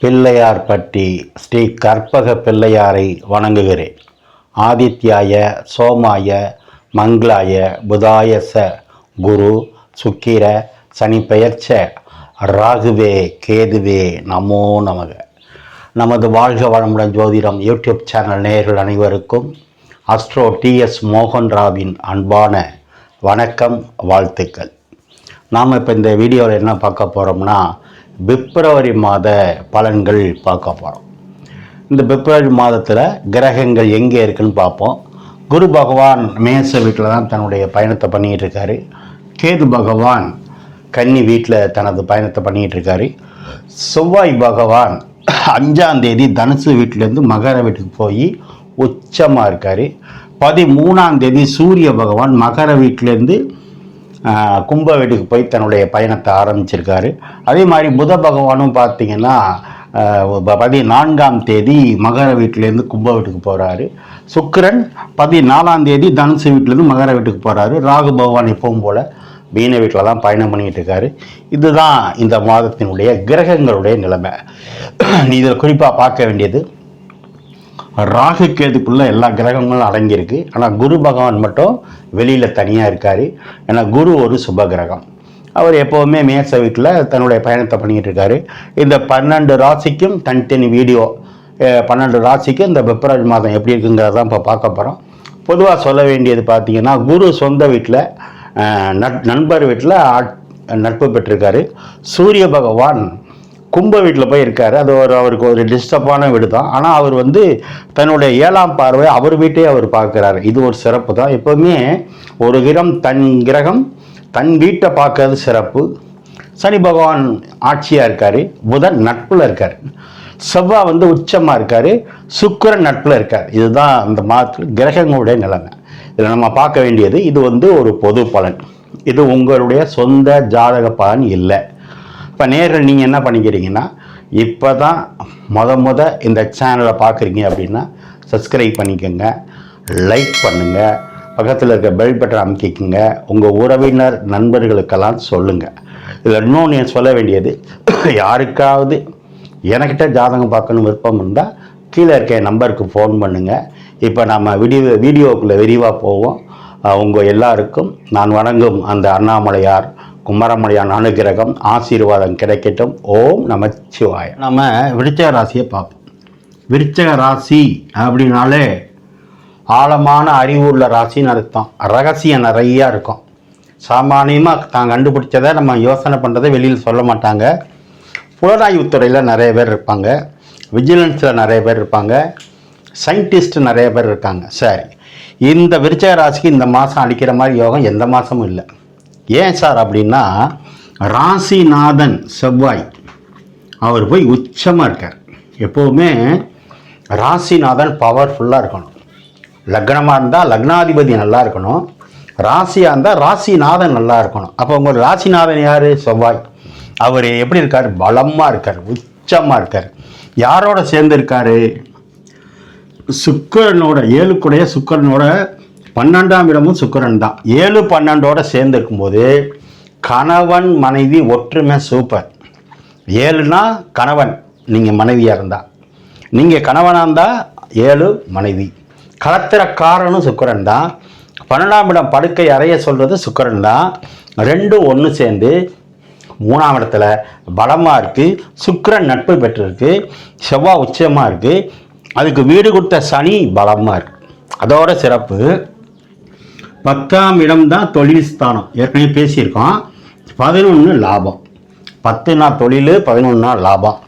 பிள்ளையார்பட்டி ஸ்ரீ கற்பக பிள்ளையாரை வணங்குகிறேன். ஆதித்யாய சோமாய மங்களாய புதாய ச குரு சுக்கிர சனி பெயர்ச்ச ராகுவே கேதுவே நமோ நமக. நமது வாழ்க வளமுடன் ஜோதிடம் யூடியூப் சேனல் நேயர்கள் அனைவருக்கும் அஸ்ட்ரோ டிஎஸ் மோகன்ராவின் அன்பான வணக்கம், வாழ்த்துக்கள். நாம் இப்போ இந்த வீடியோவில் என்ன பார்க்க போகிறோம்னா, பிப்ரவரி மாத பலன்கள் பார்க்க போகிறோம். இந்த பிப்ரவரி மாதத்தில் கிரகங்கள் எங்கே இருக்குன்னு பார்ப்போம். குரு பகவான் மேச வீட்டில் தான் தன்னுடைய பயணத்தை பண்ணிகிட்டு இருக்காரு. கேது பகவான் கன்னி வீட்டில் தனது பயணத்தை பண்ணிகிட்டு இருக்காரு. செவ்வாய் பகவான் 5ஆம் தேதி தனுசு வீட்டிலேருந்து மகர வீட்டுக்கு போய் உச்சமாக இருக்கார். 13ஆம் தேதி சூரிய பகவான் மகர வீட்டிலேருந்து கும்ப வீட்டுக்கு போய் தன்னுடைய பயணத்தை ஆரம்பிச்சிருக்காரு. அதே மாதிரி புத பகவானும் பார்த்திங்கன்னா 14ஆம் தேதி மகர வீட்டிலேருந்து கும்ப வீட்டுக்கு போகிறாரு. சுக்கிரன் 14ஆம் தேதி தனுசு வீட்டிலேருந்து மகர வீட்டுக்கு போகிறாரு. ராகு பகவான் எப்பவும் போல் மீன வீட்டில் தான் பயணம் பண்ணிகிட்டு இருக்காரு. இதுதான் இந்த மாதத்தினுடைய கிரகங்களுடைய நிலைமை. இதில் குறிப்பாக பார்க்க வேண்டியது, ராகு கேதுக்குள்ளே எல்லா கிரகங்களும் அடங்கியிருக்கு. ஆனால் குரு பகவான் மட்டும் வெளியில் தனியாக இருக்கார். ஏன்னா குரு ஒரு சுப கிரகம். அவர் எப்போவுமே மேச வீட்டில் தன்னுடைய பயணத்தை பண்ணிக்கிட்டு இருக்காரு. இந்த 12 ராசிக்கும் தனித்தனி வீடியோ, 12 ராசிக்கும் இந்த பிப்ரவரி மாதம் எப்படி இருக்குங்கிறதான் இப்போ பார்க்க போகிறோம். பொதுவாக சொல்ல வேண்டியது பார்த்திங்கன்னா, குரு சொந்த வீட்டில் நண்பர் வீட்டில் நட்பு பெற்றிருக்காரு. சூரிய பகவான் கும்ப வீட்டில் போய் இருக்கார். அது அவருக்கு ஒரு டிஸ்டர்பான வீடு தான். ஆனால் அவர் தன்னுடைய 7ஆம் பார்வை அவர் வீட்டையே அவர் பார்க்குறாரு. இது ஒரு சிறப்பு தான். எப்போவுமே ஒரு கிரகம் தன் வீட்டை பார்க்கறது சிறப்பு. சனி பகவான் ஆட்சியாக இருக்கார். புதன் நட்பில் இருக்கார். செவ்வாய் உச்சமாக இருக்கார். சுக்கிரன் நட்பில் இருக்கார். இதுதான் அந்த மாதத்தில் கிரகங்களுடைய நிலைமை. இதில் நம்ம பார்க்க வேண்டியது, இது ஒரு பொது பலன். இது உங்களுடைய சொந்த ஜாதக பலன் இல்லை. இப்போ நேரில் நீங்கள் என்ன பண்ணிக்கிறீங்கன்னா, இப்போ தான் முத இந்த சேனலை பார்க்குறீங்க அப்படின்னா சப்ஸ்கிரைப் பண்ணிக்கோங்க, லைக் பண்ணுங்கள், பக்கத்தில் இருக்க பெல் பட்டன் அமைக்கிங்க, உங்கள் உறவினர் நண்பர்களுக்கெல்லாம் சொல்லுங்கள். இதில் இன்னொன்று சொல்ல வேண்டியது, யாருக்காவது எனக்கிட்ட ஜாதகம் பார்க்கணும் விருப்பம் இருந்தால் கீழே இருக்க நம்பருக்கு ஃபோன் பண்ணுங்கள். இப்போ நம்ம வீடியோக்குள்ளே விரிவாக போவோம். உங்கள் எல்லாருக்கும் நான் வணங்கும் அந்த அண்ணாமலையார் குமரமலையான் அனுகிரகம் ஆசீர்வாதம் கிடைக்கட்டும். ஓம் நமச்சிவாய. நம்ம விருச்சிக ராசியை பார்ப்போம். விருச்சிக ராசி அப்படின்னாலே ஆழமான அறிவுள்ள ராசின்னு அர்த்தம். ரகசியம் நிறையா இருக்கும். சாமானியமாக தான் கண்டுபிடிச்சதை நம்ம யோசனை பண்ணுறதை வெளியில் சொல்ல மாட்டாங்க. புலனாய்வுத்துறையில் நிறைய பேர் இருப்பாங்க, விஜிலன்ஸில் நிறைய பேர் இருப்பாங்க, சயின்டிஸ்ட் நிறைய பேர் இருக்காங்க. சரி, இந்த விருச்சிக ராசிக்கு இந்த மாதம் அடிக்கிற மாதிரி யோகம் எந்த மாதமும் இல்லை. ஏன் சார் அப்படின்னா, ராசிநாதன் செவ்வாய் அவர் போய் உச்சமாக இருக்கார். எப்போவுமே ராசிநாதன் பவர்ஃபுல்லாக இருக்கணும். லக்னமாக இருந்தால் லக்னாதிபதி நல்லா இருக்கணும். ராசியாக இருந்தால் ராசிநாதன் நல்லா இருக்கணும். அப்போ உங்கள் ராசிநாதன் யார்? செவ்வாய். அவர் எப்படி இருக்கார்? பலமாக இருக்கார், உச்சமாக இருக்கார். யாரோட சேர்ந்து இருக்கார்? சுக்கிரனோட, 7க்குடைய சுக்கிரனோட 12ஆம் இடமும் சுக்கிரன் தான். 7, 12ஓட சேர்ந்து இருக்கும்போது கணவன் மனைவி ஒற்றுமை சூப்பர். 7னா கணவன், நீங்கள் மனைவியாக இருந்தால், நீங்கள் கணவனாக இருந்தால் 7 மனைவி. கலத்திரக்காரனும் சுக்கிரன் தான். 12ஆம் இடம் படுக்கை அறைய சொல்கிறது சுக்கிரன் தான். 2 ஒன்று சேர்ந்து 3ஆம் இடத்துல பலமாக இருக்குது. சுக்கிரன் நட்பு பெற்றிருக்கு. செவ்வாய் உச்சமாக இருக்குது. அதுக்கு வீடு கொடுத்த சனி பலமாக இருக்குது. அதோட சிறப்பு, 10ஆம் இடம் தான் தொழில் ஸ்தானம். ஏற்கனவே பேசியிருக்கோம். 11 லாபம். 10னா தொழில், 11னா லாபம்.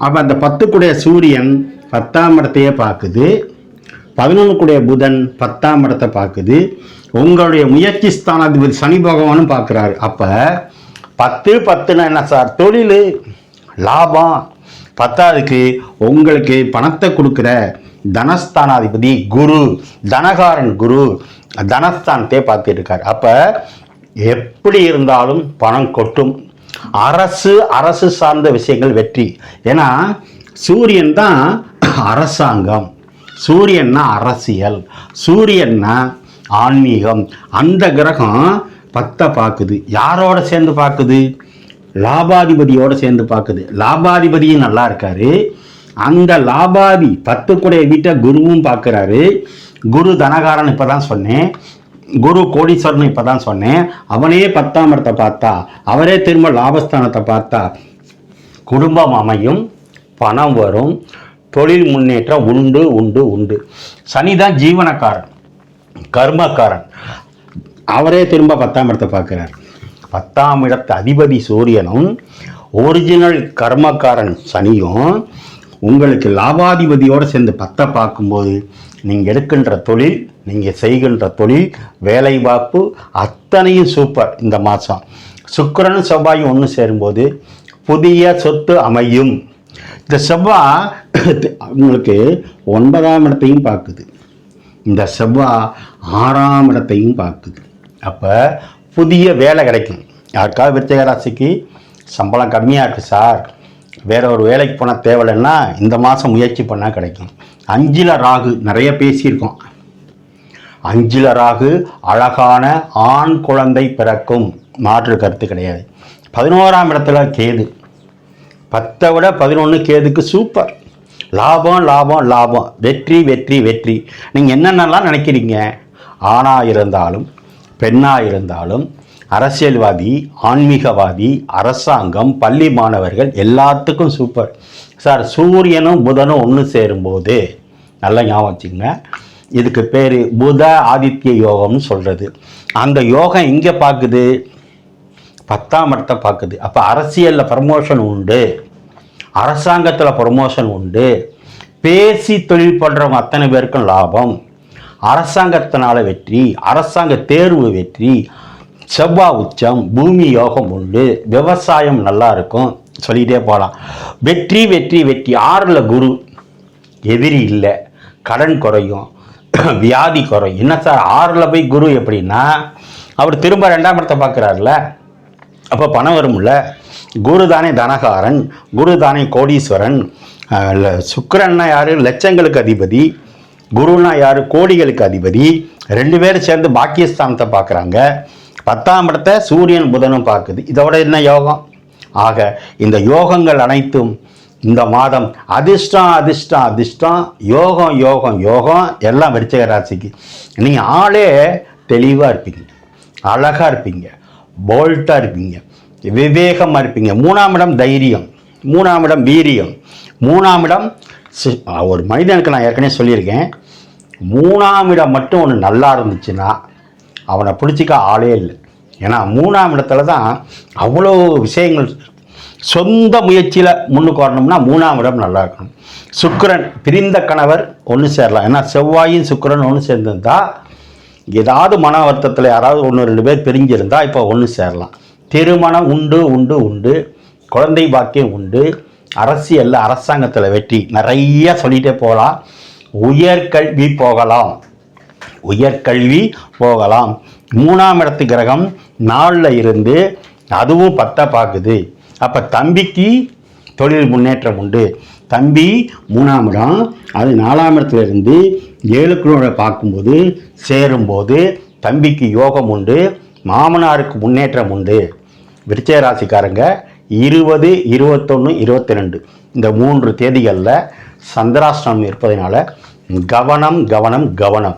அப்போ அந்த 10க்குடைய சூரியன் 10ஆம் இடத்தையே பார்க்குது. 11க்குடைய புதன் 10ஆம் இடத்தை பார்க்குது. உங்களுடைய முயற்சி ஸ்தானாதிபதி சனி பகவானும் பார்க்குறாரு. அப்போ 10னா என்ன சார்? தொழில், லாபம். 10ஆவதுக்கு உங்களுக்கு பணத்தை கொடுக்குற தனஸ்தானாதிபதி குரு, தனகாரன் குரு தனஸ்தானத்தையே பார்த்துட்டு இருக்கார். அப்போ எப்படி இருந்தாலும் பணம் கொட்டும். அரசு சார்ந்த விஷயங்கள் வெற்றி. ஏன்னா சூரியன் தான் அரசாங்கம், சூரியன்னா அரசியல், சூரியன்னா ஆன்மீகம். அந்த கிரகம் 10 பார்க்குது. யாரோட சேர்ந்து பார்க்குது? லாபாதிபதியோடு சேர்ந்து பார்க்குது. லாபாதிபதியும் நல்லா இருக்காரு. அந்த லாபாதி 10 கூடைய வீட்டை குருவும் பார்க்குறாரு. குரு தனகாரன் இப்போ தான் சொன்னேன், குரு கோடீஸ்வரன் இப்போ தான் சொன்னேன். அவனே 10ஆம் இடத்தை பார்த்தா, அவரே திரும்ப லாபஸ்தானத்தை பார்த்தா குடும்பம் அமையும், பணம் வரும், தொழில் முன்னேற்றம் உண்டு உண்டு உண்டு. சனி தான் ஜீவனக்காரன், கர்மக்காரன். அவரே திரும்ப 10ஆம் இடத்தை பார்க்குறார். 10ஆம் இடத்து அதிபதி சூரியனும் ஒரிஜினல் கர்மக்காரன் சனியும் உங்களுக்கு லாபாதிபதியோடு சேர்ந்து 10 பார்க்கும்போது நீங்கள் எடுக்கின்ற தொழில், நீங்கள் செய்கின்ற தொழில், வேலை வாய்ப்பு அத்தனையும் சூப்பர். இந்த மாதம் சுக்கிரனும் செவ்வாயும் ஒன்று சேரும்போது புதிய சொத்து அமையும். இந்த செவ்வாய் உங்களுக்கு 9ஆம் இடத்தையும் பார்க்குது, இந்த செவ்வாய் 6ஆம் இடத்தையும் பார்க்குது. அப்போ புதிய வேலை கிடைக்கும். யாருக்காவது விருச்சிக ராசிக்கு சம்பளம் கம்மியாக இருக்குது சார், வேற ஒரு வேலைக்கு போனால் தேவையில்லைன்னா இந்த மாதம் முயற்சி பண்ணால் கிடைக்கும். 5ல் ராகு நிறைய பேசியிருக்கோம். 5ல் ராகு அழகான ஆண் குழந்தை பிறக்கும், மாற்று கருத்து கிடையாது. 11ஆம் இடத்துல கேது, 10 விட 11 கேதுக்கு சூப்பர். லாபம் லாபம் லாபம், வெற்றி வெற்றி வெற்றி. நீங்கள் என்னென்னலாம் நினைக்கிறீங்க, ஆணாக இருந்தாலும் பெண்ணாக இருந்தாலும், அரசியல்வாதி, ஆன்மீகவாதி, அரசாங்கம், பள்ளி மாணவர்கள் எல்லாத்துக்கும் சூப்பர் சார். சூரியனும் புதனும் ஒன்று சேரும்போது நல்லா ஞாபகம் வச்சுங்க, இதுக்கு பேர் புத ஆதித்ய யோகம்னு சொல்கிறது. அந்த யோகம் இங்கே பார்க்குது, 10ஆம் இடத்தை பார்க்குது. அப்போ அரசியலில் ப்ரமோஷன் உண்டு, அரசாங்கத்தில் ப்ரமோஷன் உண்டு, பேசி தொழில் பண்ணுறவங்க அத்தனை பேருக்கும் லாபம், அரசாங்கத்தினால வெற்றி, அரசாங்க தேர்வு வெற்றி, செவ்வாய் உச்சம், பூமி யோகம் உண்டு, விவசாயம் நல்லா இருக்கும், சொல்லிகிட்டே போகலாம். வெற்றி வெற்றி வெற்றி. 6ல் குரு, எதிரி இல்லை, கடன் குறையும், வியாதி குறையும். என்ன சார் 6ல் போய் குரு எப்படின்னா, அவர் திரும்ப 2ஆம் இடத்தை பார்க்குறாருல, அப்போ பணம் வரும்ல. குரு தானே தனகாரன், குரு தானே கோடீஸ்வரன். சுக்கிரன்னா யார், லட்சங்களுக்கு அதிபதி. குருனா யார், கோடிகளுக்கு அதிபதி. 2 பேரும் சேர்ந்து பாக்கியஸ்தானத்தை பார்க்குறாங்க. 10ஆம் இடத்தை சூரியன் புதனும் பார்க்குது. இதோட என்ன யோகம்? ஆக இந்த யோகங்கள் அனைத்தும் இந்த மாதம் அதிர்ஷ்டம் அதிர்ஷ்டம் அதிர்ஷ்டம், யோகம் யோகம் யோகம் எல்லாம் விருச்சிக ராசிக்கு. நீங்கள் ஆளே தெளிவாக இருப்பீங்க, அழகாக இருப்பீங்க, போல்ட்டாக இருப்பீங்க, விவேகமாக இருப்பீங்க. 3ஆம் இடம் தைரியம், 3ஆம் இடம் வீரியம், 3ஆம் இடம் ஒரு மனிதனுக்கு நான் ஏற்கனவே சொல்லியிருக்கேன், 3ஆம் இடம் மட்டும் ஒன்று நல்லா இருந்துச்சுன்னா அவனை பிடிச்சிக்க ஆளே இல்லை. ஏன்னா 3ஆம் இடத்துல தான் அவ்வளோ விஷயங்கள். சொந்த முயற்சியில் முன்னுக்கு வரணும்னா 3ஆம் இடம் நல்லா இருக்கணும். சுக்கிரன், பிரிந்த கணவர் ஒன்று சேரலாம். ஏன்னா செவ்வாயும் சுக்கிரன் ஒன்று சேர்ந்துருந்தா, ஏதாவது மன வருத்தத்தில் யாராவது 1-2 பேர் பிரிஞ்சிருந்தா இப்போ ஒன்று சேரலாம். திருமணம் உண்டு உண்டு உண்டு, குழந்தை பாக்கியம் உண்டு, அரசியலில் அரசாங்கத்தில் வெற்றி, நிறைய சொல்லிகிட்டே போகலாம். உயர்கல்வி போகலாம், உயர்கல்வி போகலாம். 3ஆம் இடத்து கிரகம் 4ல் இருந்து அதுவும் 10 பார்க்குது. அப்போ தம்பிக்கு தொழில் முன்னேற்றம் உண்டு. தம்பி 3ஆம் இடம், அது 4ஆம் இடத்துல இருந்து 7 பார்க்கும்போது சேரும்போது தம்பிக்கு யோகம் உண்டு, மாமனாருக்கு முன்னேற்றம் உண்டு. விருச்சிக ராசிக்காரங்க 20, 21, 22 இந்த 3 தேதிகளில் சந்திராஷ்டமம் இருப்பதனால கவனம் கவனம் கவனம்.